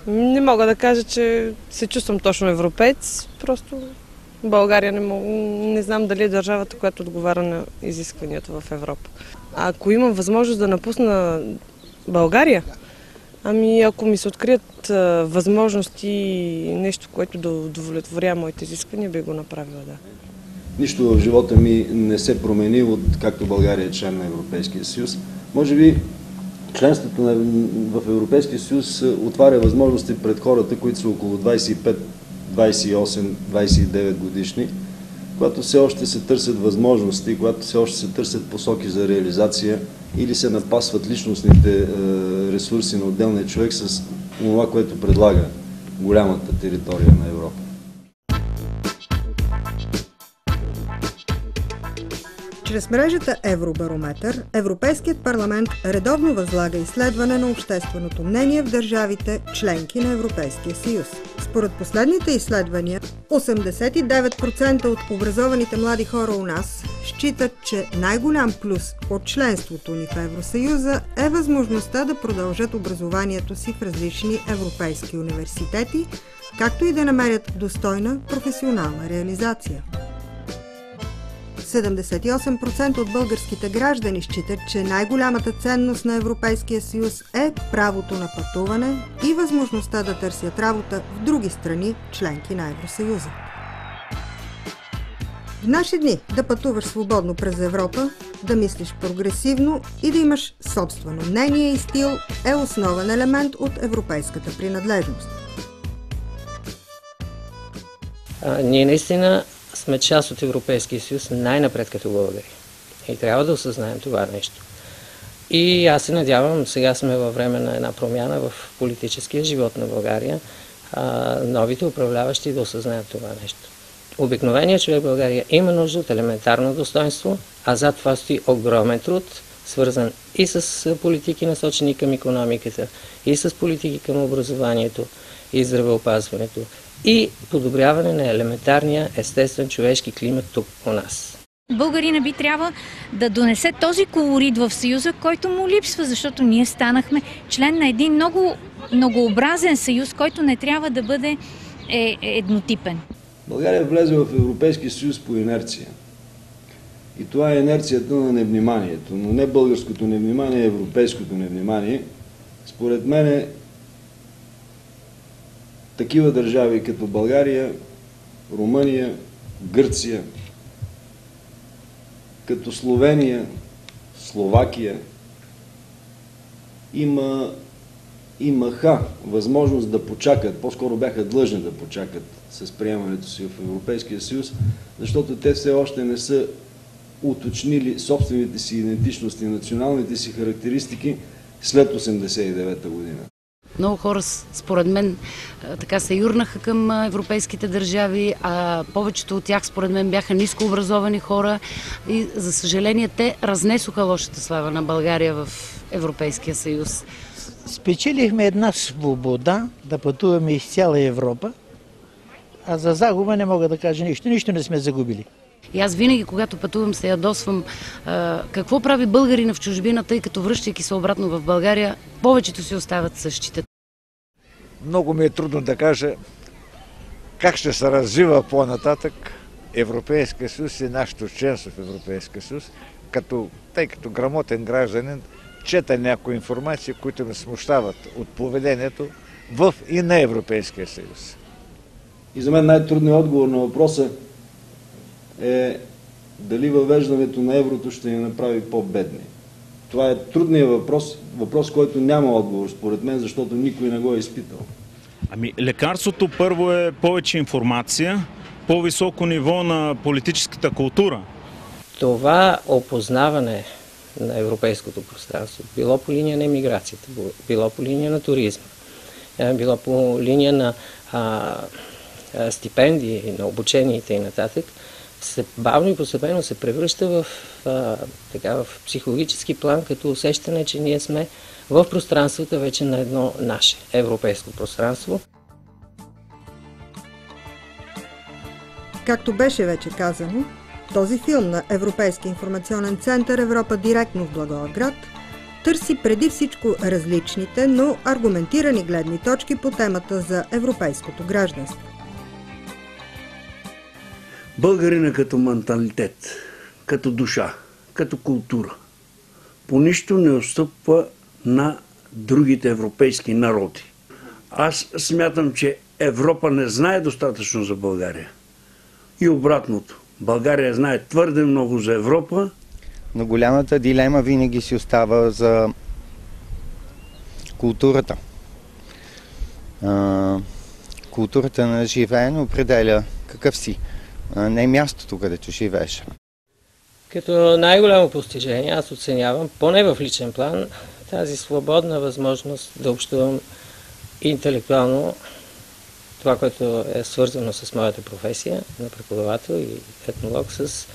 Не мога да кажа, че се чувствам точно европеец, просто България не знам дали е държавата, която отговаря на изискванията в Европа. Ако имам възможност да напусна България, ако ми се открият възможности и нещо, което да удовлетворя моите изисквания, би го направила, да. Нищо в живота ми не се промени, както България е член на Европейския съюз. Може би членството в Европейския съюз отваря възможности пред хората, които са около 25, 28, 29 годишни, когато все още се търсят възможности, когато все още се търсят посоки за реализация или се напасват личностните ресурси на отделния човек с това, което предлага голямата територия на Европа. Чрез мрежата Евробарометър, Европейският парламент редовно възлага изследване на общественото мнение в държавите, членки на Европейския съюз. Според последните изследвания, 89% от образованите млади хора у нас считат, че най-голям плюс от членството ни в Евросъюза е възможността да продължат образованието си в различни европейски университети, както и да намерят достойна професионална реализация. 78% от българските граждани считат, че най-голямата ценност на Европейския съюз е правото на пътуване и възможността да търсят работа в други страни, членки на Евросъюза. В наши дни да пътуваш свободно през Европа, да мислиш прогресивно и да имаш собствено мнение и стил е основен елемент от европейската принадлежност. Ние наистина сме част от Европейския съюз най-напред като българи. И трябва да осъзнаем това нещо. И аз се надявам, сега сме във време на една промяна в политическия живот на България, новите управляващи да осъзнаят това нещо. Обикновеният човек в България има нужда от елементарно достоинство, а зад това стои огромен труд, свързан и с политики насочени към икономиката, и с политики към образованието и здравеопазването, и подобряване на елементарния естествен човешки климат тук у нас. Българина би трябва да донесе този колорит в Съюза, който му липсва, защото ние станахме член на един много многообразен съюз, който не трябва да бъде еднотипен. България влезе в Европейския съюз по инерция. И това е инерцията на невниманието, но не българското невнимание, а европейското невнимание. Според мен такива държави като България, Румъния, Гърция, като Словения, Словакия, имаха възможност да почакат, по-скоро бяха длъжни да почакат с приемането си в Европейския съюз, защото те все още не са уточнили собствените си идентичности, националните си характеристики след 1989 година. Много хора, според мен, така се юрнаха към европейските държави, а повечето от тях, според мен, бяха нискообразовани хора и, за съжаление, те разнесоха лошата слава на България в Европейския съюз. Спечелихме една свобода да пътуваме из цяла Европа, а за загуба не мога да кажа нищо. Нищо не сме загубили. И аз винаги, когато пътувам, се ядосвам какво прави българина в чужбина, тъй като връщайки се обратно в България, повечето си остават същите. Много ми е трудно да кажа как ще се развива по-нататък Европейския съюз и нашето членство в Европейския съюз, тъй като грамотен гражданин чета някои информации, които ме смущават от поведението в и на Европейския съюз. И за мен най-трудният отговор на въпроса е дали въвеждането на еврото ще ни направи по-бедни. Това е трудният въпрос, който няма отговор според мен, защото никой не го е изпитал. Лекарството първо е повече информация, по-високо ниво на политическата култура. Това опознаване на европейското пространство, било по линия на емиграцията, било по линия на туризма, било по линия на стипендии, на обучение и нататък, бавно и постепенно се превръща в психологически план, като усещане, че ние сме в пространството вече на едно наше европейско пространство. Както беше вече казано, този филм на Европейски информационен център Европа директно в Благоевград търси преди всичко различните, но аргументирани гледни точки по темата за европейското гражданство. Българина като менталитет, като душа, като култура, по нищо не отстъпва на другите европейски народи. Аз смятам, че Европа не знае достатъчно за България. И обратното. България знае твърде много за Европа. Но голямата дилема винаги си остава за културата. Културата на живеене определя какъв си, не мястото, където живееш. Като най-голямо постижение аз оценявам, поне в личен план, тази свободна възможност да общувам интелектуално това, което е свързано с моята професия на преподавател и етнолог с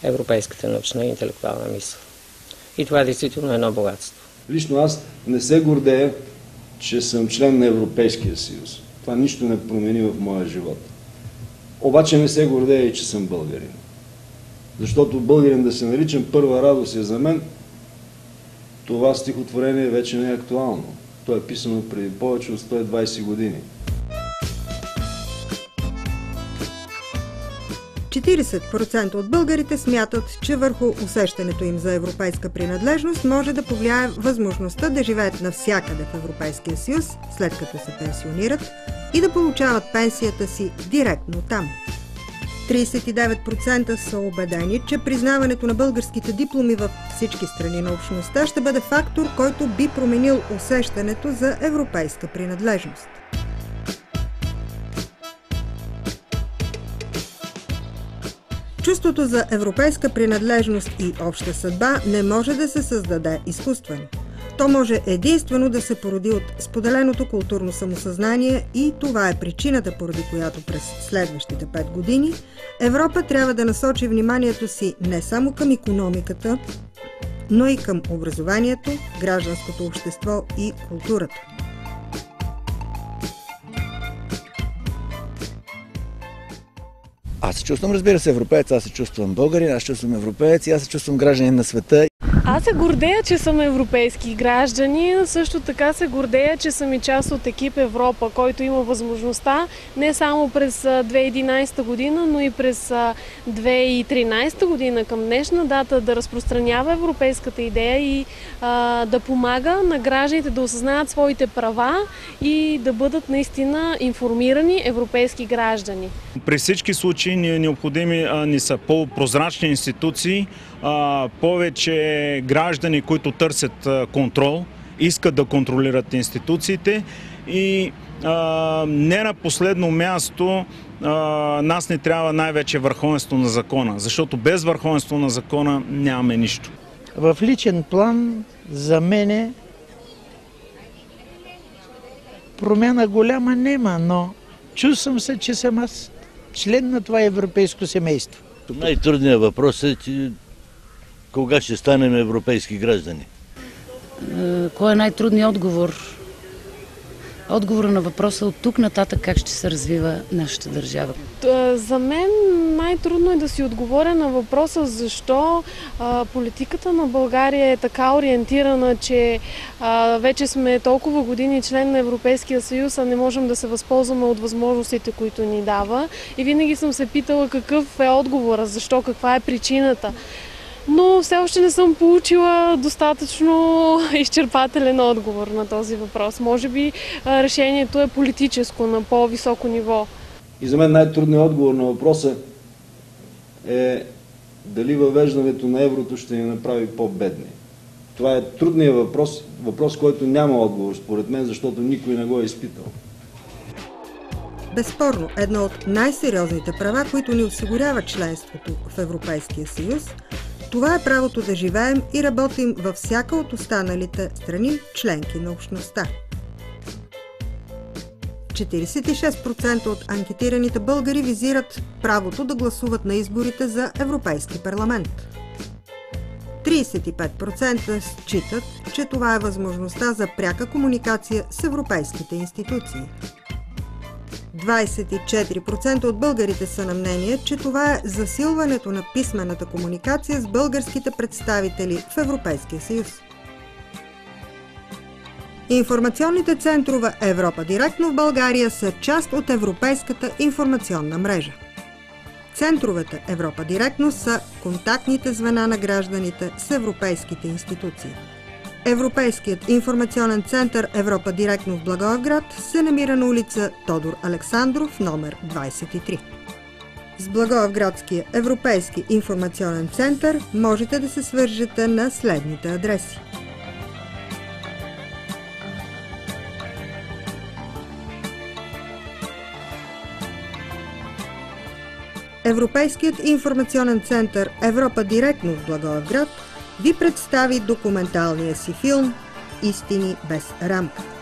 европейската научна и интелектуална мисъл. И това е действително едно богатство. Лично аз не се гордея, че съм член на Европейския съюз. Това нищо не промени в моя живот. Обаче не се гордея и, че съм българин. Защото българин да се наричам първа радост е за мен, това стихотворение вече не е актуално. То е писано преди повече от 120 години. 40% от българите смятат, че върху усещането им за европейска принадлежност може да повлияе възможността да живеят навсякъде в Европейския съюз, след като се пенсионират, и да получават пенсията си директно там. 39% са убедени, че признаването на българските дипломи във всички страни на общността ще бъде фактор, който би променил усещането за европейска принадлежност. Чувството за европейска принадлежност и обща съдба не може да се създаде изкуствено. То може единствено да се породи от споделеното културно самосъзнание и това е причината, поради която през следващите 5 години Европа трябва да насочи вниманието си не само към икономиката, но и към образованието, гражданското общество и културата. Аз се чувствам, разбира се, европеец, аз се чувствам българин, аз се чувствам европеец и аз се чувствам гражданин на света. Аз се гордея, че съм европейски граждани, също така се гордея, че съм и част от екип Европа, който има възможността не само през 2011 година, но и през 2013 година към днешна дата да разпространява европейската идея и да помага на гражданите да осъзнаят своите права и да бъдат наистина информирани европейски граждани. При всички случаи ни са по-прозрачни институции, повече граждани, които търсят контрол, искат да контролират институциите и не на последно място нас не трябва най-вече върховенство на закона, защото без върховенство на закона нямаме нищо. В личен план за мене промяна голяма нема, но чувствам се, че съм аз член на това европейско семейство. Най-трудният въпрос е, че кога ще станем европейски граждани? Кой е най-трудният отговор? Отговора на въпроса от тук нататък как ще се развива нашата държава. За мен най-трудно е да си отговоря на въпроса защо политиката на България е така ориентирана, че вече сме толкова години член на Европейския съюз, а не можем да се възползваме от възможностите, които ни дава. И винаги съм се питала какъв е отговора, защо, каква е причината. Но все още не съм получила достатъчно изчерпателен отговор на този въпрос. Може би решението е политическо, на по-високо ниво. И за мен най-трудният отговор на въпроса е дали въвеждането на еврото ще ни направи по-бедни. Това е трудният въпрос, който няма отговор според мен, защото никой не го е изпитал. Безспорно, едно от най-сериозните права, които ни осигурява членството в Европейския съюз, това е правото да живеем и работим във всяка от останалите страни, членки на общността. 46% от анкетираните българи визират правото да гласуват на изборите за Европейски парламент. 35% считат, че това е възможността за пряка комуникация с европейските институции. 24% от българите са на мнение, че това е засилването на писмената комуникация с българските представители в Европейския съюз. Информационните центрове Европа директно в България са част от Европейската информационна мрежа. Центровете Европа директно са контактните звена на гражданите с европейските институции. Европейският информационен център Европа директно в Благоевград се намира на улица Тодор Александров, номер 23. С Благоевградския Европейски информационен център можете да се свържете на следните адреси: Европейският информационен център Европа директно в Благоевград ви представи документалния си филм «Истини без рамка».